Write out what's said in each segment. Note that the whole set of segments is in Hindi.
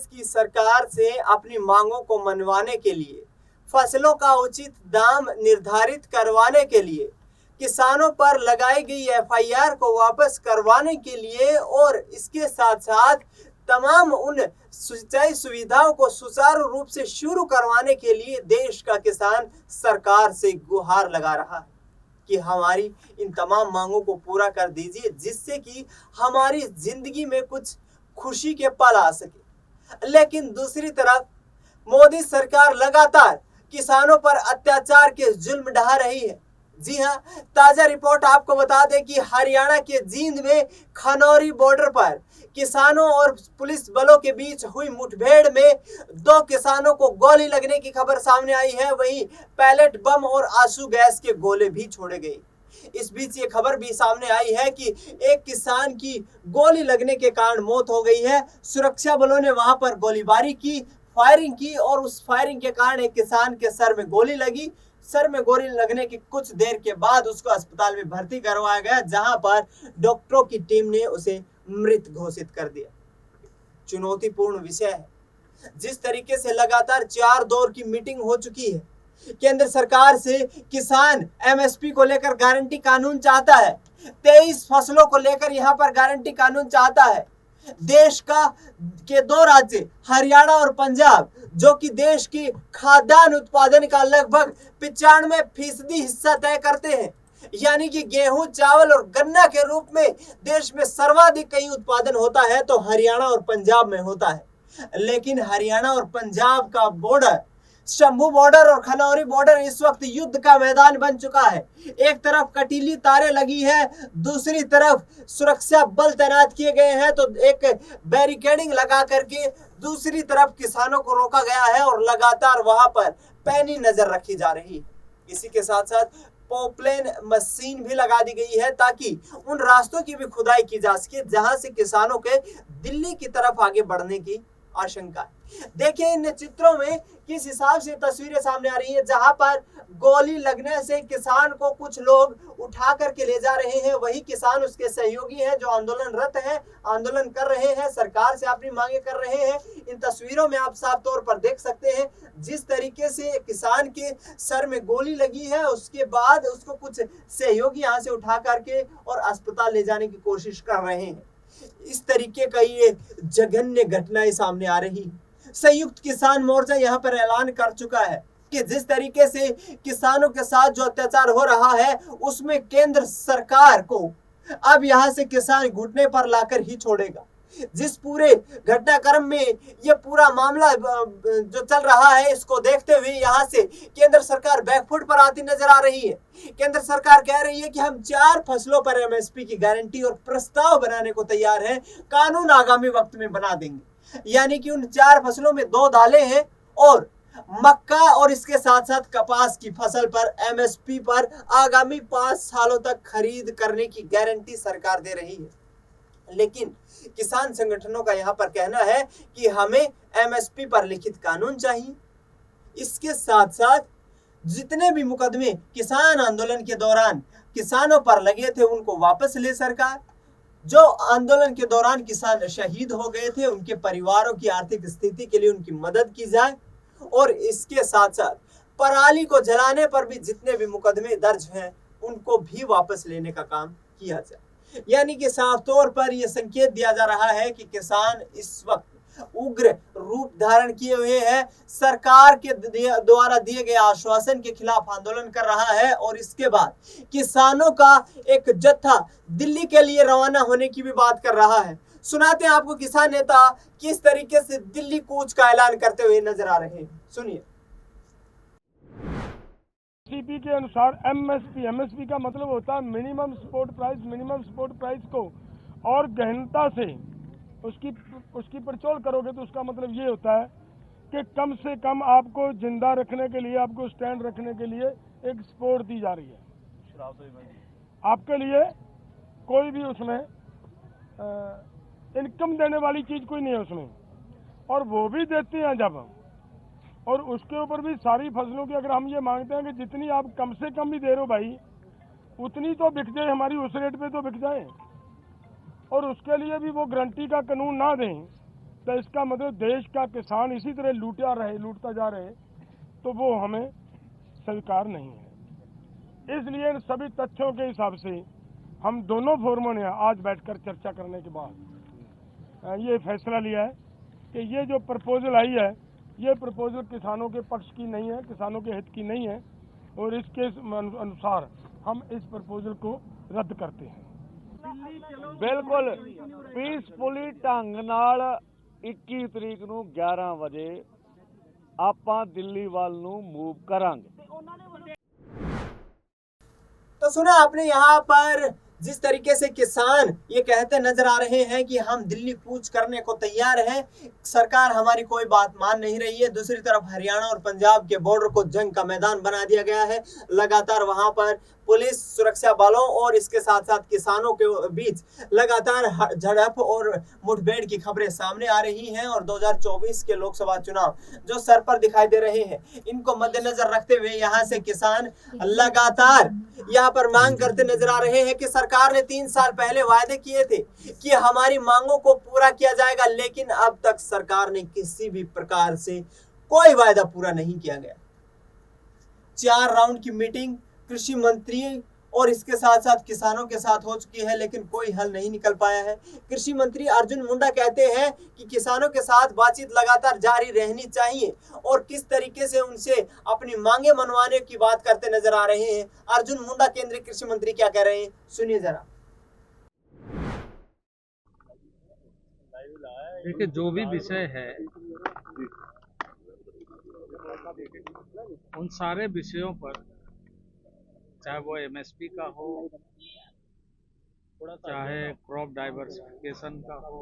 प्रदेश की सरकार से अपनी मांगों को मनवाने के लिए, फसलों का उचित दाम निर्धारित करवाने के लिए, किसानों पर लगाई गई एफआईआर को वापस करवाने के लिए और इसके साथ साथ तमाम उन सिंचाई सुविधाओं को सुचारू रूप से शुरू करवाने के लिए देश का किसान सरकार से गुहार लगा रहा है कि हमारी इन तमाम मांगों को पूरा कर दीजिए, जिससे कि हमारी जिंदगी में कुछ खुशी के पल आ सके। लेकिन दूसरी तरफ मोदी सरकार लगातार किसानों पर अत्याचार के जुल्म ढा रही है। जी हां, ताजा रिपोर्ट आपको बता दें कि हरियाणा के जींद में खनौरी बॉर्डर पर किसानों और पुलिस बलों के बीच हुई मुठभेड़ में 2 किसानों को गोली लगने की खबर सामने आई है। वहीं पैलेट बम और आंसू गैस के गोले भी छोड़े गए। इस बीच ये खबर भी सामने आई है कि एक किसान की गोली लगने के कारण मौत हो गई है। सुरक्षा बलों ने वहां पर गोलीबारी की, फायरिंग की और उस फायरिंग के कारण एक किसान के सर में गोली लगी। सर में गोली लगने की कुछ देर के बाद उसको अस्पताल में भर्ती करवाया गया, जहां पर डॉक्टरों की टीम ने उसे मृत घोषित कर दिया। चुनौतीपूर्ण विषय है। जिस तरीके से लगातार 4 दौर की मीटिंग हो चुकी है, केंद्र सरकार से किसान एमएसपी को लेकर गारंटी कानून चाहता है, 23 फसलों को लेकर यहां पर गारंटी कानून चाहता है। देश के 2 राज्य हरियाणा और पंजाब, जो कि देश की खाद्यान्न उत्पादन का लगभग 95% हिस्सा तय करते हैं, यानी कि गेहूं, चावल और गन्ना के रूप में देश में सर्वाधिक कहीं उत्पादन होता है तो हरियाणा और पंजाब में होता है। लेकिन हरियाणा और पंजाब का बॉर्डर, शंभू बॉर्डर और खनौरी बॉर्डर इस वक्त युद्ध का मैदान बन चुका है। एक तरफ कटीली तारें लगी है, दूसरी तरफ सुरक्षा बल तैनात किए गए हैं, तो एक बैरिकेडिंग लगा करके दूसरी तरफ किसानों को रोका गया है और लगातार वहां पर पैनी नजर रखी जा रही है। इसी के साथ साथ पॉपलेन मशीन भी लगा दी गई है ताकि उन रास्तों की भी खुदाई की जा सके जहां से किसानों के दिल्ली की तरफ आगे बढ़ने की आशंका है। देखिए इन चित्रों में किस हिसाब से तस्वीरें सामने आ रही है, जहां पर गोली लगने से किसान को कुछ लोग उठा करके ले जा रहे हैं। वही किसान उसके सहयोगी हैं जो आंदोलनरत हैं, आंदोलन कर रहे हैं, सरकार से अपनी मांगे कर रहे हैं। इन तस्वीरों में आप साफ तौर पर देख सकते हैं जिस तरीके से किसान के सर में गोली लगी है, उसके बाद उसको कुछ सहयोगी यहां से उठा करके और अस्पताल ले जाने की कोशिश कर रहे हैं। इस तरीके का ये जघन्य घटनाएं सामने आ रही है। संयुक्त किसान मोर्चा यहां पर ऐलान कर चुका है कि जिस तरीके से किसानों के साथ जो अत्याचार हो रहा है, उसमें केंद्र सरकार को अब यहां से किसान घुटने पर लाकर ही छोड़ेगा। जिस पूरे घटनाक्रम में ये पूरा मामला जो चल रहा है, इसको देखते हुए यहाँ से केंद्र सरकार बैकफुट पर आती नजर आ रही है। केंद्र सरकार कह रही है कि हम 4 फसलों पर एमएसपी की गारंटी और प्रस्ताव बनाने को तैयार हैं, कानून आगामी वक्त में बना देंगे। यानी कि उन 4 फसलों में 2 दालें हैं और मक्का और इसके साथ साथ कपास की फसल पर एमएसपी पर आगामी 5 सालों तक खरीद करने की गारंटी सरकार दे रही है। लेकिन किसान संगठनों का यहां पर कहना है कि हमें एमएसपी पर लिखित कानून चाहिए। इसके साथ साथ जितने भी मुकदमे किसान आंदोलन के दौरान किसानों पर लगे थे, उनको वापस ले सरकार। जो आंदोलन के दौरान किसान शहीद हो गए थे, उनके परिवारों की आर्थिक स्थिति के लिए उनकी मदद की जाए और इसके साथ साथ पराली को जलाने पर भी जितने भी मुकदमे दर्ज हैं, उनको भी वापस लेने का काम किया जाए। यानी कि साफ तौर पर यह संकेत दिया जा रहा है कि किसान इस वक्त उग्र रूप धारण किए हुए हैं, सरकार के द्वारा दिए गए आश्वासन के खिलाफ आंदोलन कर रहा है और इसके बाद किसानों का एक जत्था दिल्ली के लिए रवाना होने की भी बात कर रहा है। सुनाते हैं आपको किसान नेता किस तरीके से दिल्ली कूच का ऐलान करते हुए नजर आ रहे हैं, सुनिए। सीपी के अनुसार एमएसपी का मतलब होता है मिनिमम सपोर्ट प्राइस को और गहनता से उसकी पड़चोल करोगे तो उसका मतलब ये होता है कि कम से कम आपको जिंदा रखने के लिए, आपको स्टैंड रखने के लिए एक सपोर्ट दी जा रही है। आपके लिए कोई भी उसमें इनकम देने वाली चीज कोई नहीं है उसमें, और वो भी देते हैं जब, और उसके ऊपर भी सारी फसलों की अगर हम ये मांगते हैं कि जितनी आप कम से कम भी दे रहे हो भाई, उतनी तो बिक जाए, हमारी उस रेट पे तो बिक जाए, और उसके लिए भी वो गारंटी का कानून ना दें तो इसका मतलब देश का किसान इसी तरह लूटता जा रहे, तो वो हमें स्वीकार नहीं है। इसलिए इन सभी तथ्यों के हिसाब से हम दोनों फोरमों ने आज बैठकर चर्चा करने के बाद ये फैसला लिया है कि ये जो प्रपोजल आई है, ये प्रपोजल किसानों के पक्ष की नहीं है, किसानों के हित की नहीं है, और इसके अनुसार हम इस प्रपोजल को रद्द करते हैं। बिल्कुल पीसफुली ढंग नाल 21 तरीक ਨੂੰ 11 ਵਜੇ ਆਪਾਂ ਦਿੱਲੀ ਵੱਲ ਨੂੰ मूव करांगे। तो सुना आपने यहाँ पर जिस तरीके से किसान ये कहते नजर आ रहे हैं कि हम दिल्ली कूच करने को तैयार हैं, सरकार हमारी कोई बात मान नहीं रही है। दूसरी तरफ हरियाणा और पंजाब के बॉर्डर को जंग का मैदान बना दिया गया है। लगातार वहां पर पुलिस, सुरक्षा बलों और इसके साथ साथ किसानों के बीच लगातार झड़प और मुठभेड़ की खबरें सामने आ रही हैं। और 2024 के लोकसभा चुनाव जो सर पर दिखाई दे रहे हैं, इनको मद्देनजर रखते हुए यहाँ से किसान लगातार यहाँ पर मांग करते नजर आ रहे हैं कि सरकार ने 3 साल पहले वायदे किए थे कि हमारी मांगों को पूरा किया जाएगा, लेकिन अब तक सरकार ने किसी भी प्रकार से कोई वायदा पूरा नहीं किया गया। 4 राउंड की मीटिंग कृषि मंत्री और इसके साथ साथ किसानों के साथ हो चुकी है, लेकिन कोई हल नहीं निकल पाया है। कृषि मंत्री अर्जुन मुंडा कहते हैं कि किसानों के साथ बातचीत लगातार जारी रहनी चाहिए और किस तरीके से उनसे अपनी मांगे मनवाने की बात करते नजर आ रहे हैं। अर्जुन मुंडा केंद्रीय कृषि मंत्री क्या कह रहे हैं, सुनिए जरा। देखिए, जो भी विषय है उन सारे विषयों पर, चाहे वो एमएसपी का हो, चाहे क्रॉप डाइवर्सिफिकेशन का हो,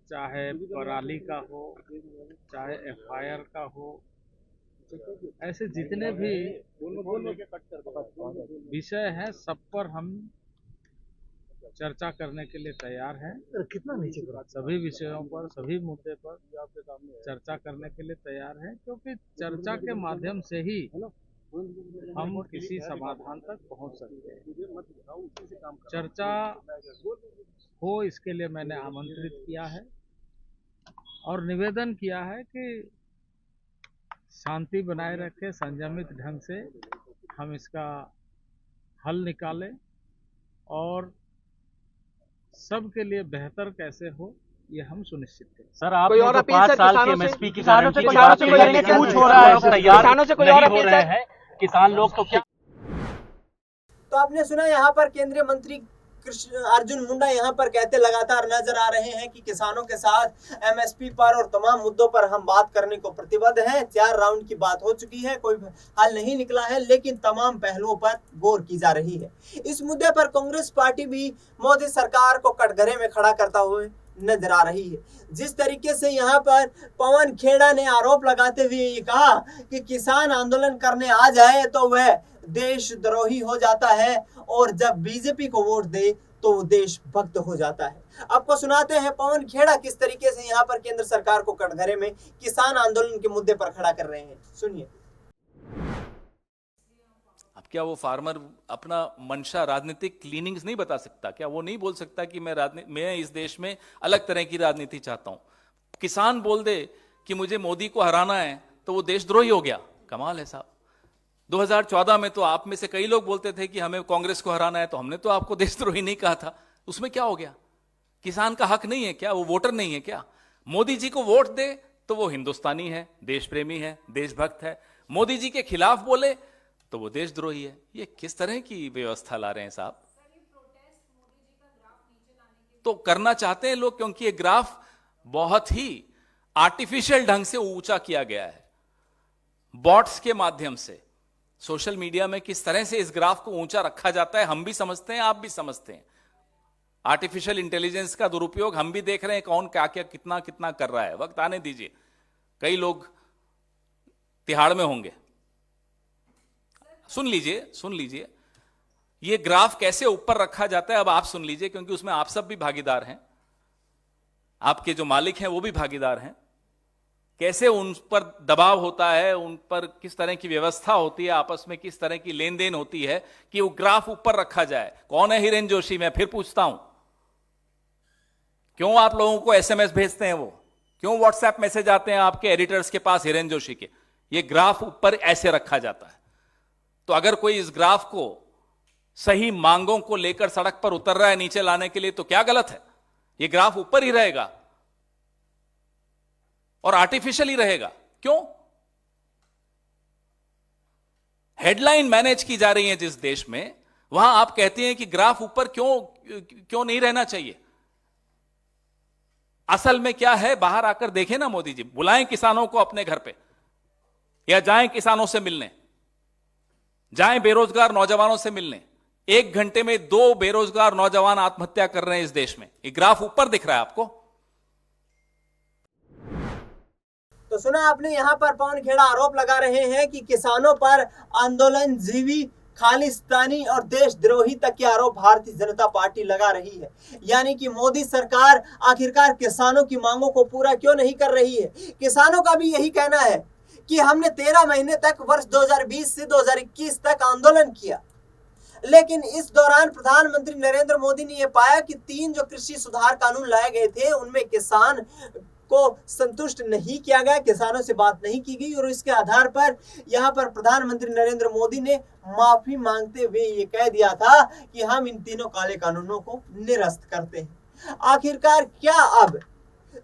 चाहे पराली का हो, चाहे एफआईआर का हो, ऐसे जितने भी विषय हैं सब पर हम चर्चा करने के लिए तैयार हैं। सभी विषयों पर, सभी मुद्दे पर चर्चा करने के लिए तैयार हैं, क्योंकि चर्चा के माध्यम से ही हम किसी समाधान तक पहुंच सकते हैं। चर्चा हो इसके लिए मैंने आमंत्रित किया है और निवेदन किया है कि शांति बनाए रखें, संयमित ढंग से हम इसका हल निकालें और सबके लिए बेहतर कैसे हो ये हम सुनिश्चित करें। सर, आप कोई और अपील 5 साल की एमएसपी की गारंटी की बात करेंगे, कुछ हो रहा है, तैयार नहीं हो रहे हैं किसान लोग, तो क्या? तो आपने सुना यहाँ पर केंद्रीय मंत्री अर्जुन मुंडा यहाँ पर कहते लगातार नजर आ रहे हैं कि किसानों के साथ एमएसपी पर और तमाम मुद्दों पर हम बात करने को प्रतिबद्ध हैं। 4 राउंड की बात हो चुकी है, कोई हल नहीं निकला है, लेकिन तमाम पहलुओं पर गौर की जा रही है। इस मुद्दे पर कांग्रेस पार्टी भी मोदी सरकार को कटघरे में खड़ा करता हुए नजर आ रही है। जिस तरीके से यहाँ पर पवन खेड़ा ने आरोप लगाते हुए ये कहा कि किसान आंदोलन करने आ जाए तो वह देशद्रोही हो जाता है और जब बीजेपी को वोट दे तो वो देशभक्त हो जाता है। आपको सुनाते हैं पवन खेड़ा किस तरीके से यहाँ पर केंद्र सरकार को कटघरे में किसान आंदोलन के मुद्दे पर खड़ा कर रहे हैं, सुनिए। अब क्या वो फार्मर अपना मंशा राजनीतिक क्लीनिंग्स नहीं बता सकता? क्या वो नहीं बोल सकता कि मैं इस देश में अलग तरह की राजनीति चाहता हूं? किसान बोल दे कि मुझे मोदी को हराना है तो वो देशद्रोही हो गया? कमाल है साहब। 2014 में तो आप में से कई लोग बोलते थे कि हमें कांग्रेस को हराना है, तो हमने तो आपको देशद्रोही नहीं कहा था। उसमें क्या हो गया? किसान का हक नहीं है क्या? वो वोटर नहीं है क्या? मोदी जी को वोट दे तो वो हिंदुस्तानी है, देश प्रेमी है, देशभक्त है। मोदी जी के खिलाफ बोले तो वो देशद्रोही है। ये किस तरह की व्यवस्था ला रहे हैं साहब? तो करना चाहते हैं लोग, क्योंकि ये ग्राफ बहुत ही आर्टिफिशियल ढंग से ऊंचा किया गया है बॉट्स के माध्यम से। सोशल मीडिया में किस तरह से इस ग्राफ को ऊंचा रखा जाता है हम भी समझते हैं, आप भी समझते हैं। आर्टिफिशियल इंटेलिजेंस का दुरुपयोग हम भी देख रहे हैं, कौन क्या क्या कितना कितना कर रहा है। वक्त आने दीजिए, कई लोग तिहाड़ में होंगे। सुन लीजिए ये ग्राफ कैसे ऊपर रखा जाता है। अब आप सुन लीजिए, क्योंकि उसमें आप सब भी भागीदार हैं, आपके जो मालिक हैं वो भी भागीदार हैं। कैसे उन पर दबाव होता है, उन पर किस तरह की व्यवस्था होती है, आपस में किस तरह की लेन देन होती है कि वो ग्राफ ऊपर रखा जाए। कौन है हिरेन जोशी? मैं फिर पूछता हूं, क्यों आप लोगों को एसएमएस भेजते हैं, वो क्यों व्हाट्सएप मैसेज आते हैं आपके एडिटर्स के पास, हिरेन जोशी के? ये ग्राफ ऊपर ऐसे रखा जाता है। तो अगर कोई इस ग्राफ को सही मांगों को लेकर सड़क पर उतर रहा है नीचे लाने के लिए, तो क्या गलत है? ये ग्राफ ऊपर ही रहेगा और आर्टिफिशियल ही रहेगा। क्यों? हेडलाइन मैनेज की जा रही है जिस देश में, वहां आप कहते हैं कि ग्राफ ऊपर क्यों नहीं रहना चाहिए। असल में क्या है, बाहर आकर देखें ना मोदी जी, बुलाएं किसानों को अपने घर पे, या जाएं किसानों से मिलने, जाएं बेरोजगार नौजवानों से मिलने। 1 घंटे में 2 बेरोजगार नौजवान आत्महत्या कर रहे हैं इस देश में। ये ग्राफ ऊपर दिख रहा है आपको? तो सुना आपने, यहाँ पर पवन खेड़ा आरोप लगा रहे हैं कि किसानों पर आंदोलन जीवी, खालिस्तानी और देशद्रोही तक के आरोप भारतीय जनता पार्टी लगा रही है। यानी कि मोदी सरकार आखिरकार किसानों की मांगों को पूरा क्यों नहीं कर रही है। किसानों का भी यही कहना है कि हमने 13 महीने तक वर्ष 2020 से 2021 तक आंदोलन किया, लेकिन इस दौरान प्रधानमंत्री नरेंद्र मोदी ने यह पाया कि 3 जो कृषि सुधार कानून लाए गए थे उनमें किसान को संतुष्ट नहीं किया गया, किसानों से बात नहीं की गई, और इसके आधार पर यहां पर प्रधानमंत्री नरेंद्र मोदी ने माफी मांगते हुए ये कह दिया था कि हम इन 3 काले कानूनों को निरस्त करते हैं। आखिरकार क्या अब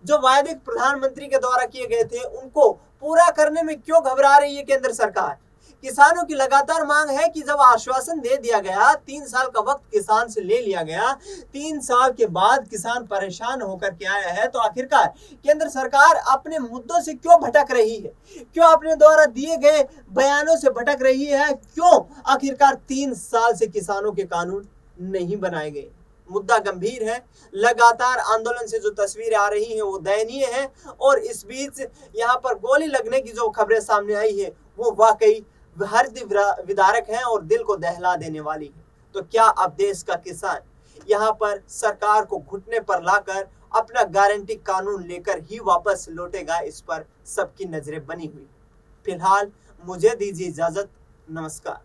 जो वायदे प्रधानमंत्री के द्वारा किए गए थे उनको पूरा करने में क्यों घबरा रही है केंद्र सरकार? किसानों की लगातार मांग है कि जब आश्वासन दे दिया गया, 3 साल का वक्त किसान से ले लिया गया, 3 साल के बाद किसान परेशान होकर के आया है, तो आखिरकार केंद्र सरकार अपने मुद्दों से क्यों भटक रही है? क्यों अपने द्वारा दिए गए बयानों से भटक रही है? क्यों आखिरकार 3 साल से किसानों के कानून नहीं बनाए गए? मुद्दा गंभीर है। लगातार आंदोलन से जो तस्वीरें आ रही हैं वो दयनीय है, और इस बीच यहाँ पर गोली लगने की जो खबरें सामने आई है वो वाकई हृदय विदारक है और दिल को दहला देने वाली है। तो क्या अब देश का किसान यहाँ पर सरकार को घुटने पर लाकर अपना गारंटी कानून लेकर ही वापस लौटेगा? इस पर सबकी नजरें बनी हुई। फिलहाल मुझे दीजिए इजाजत। नमस्कार।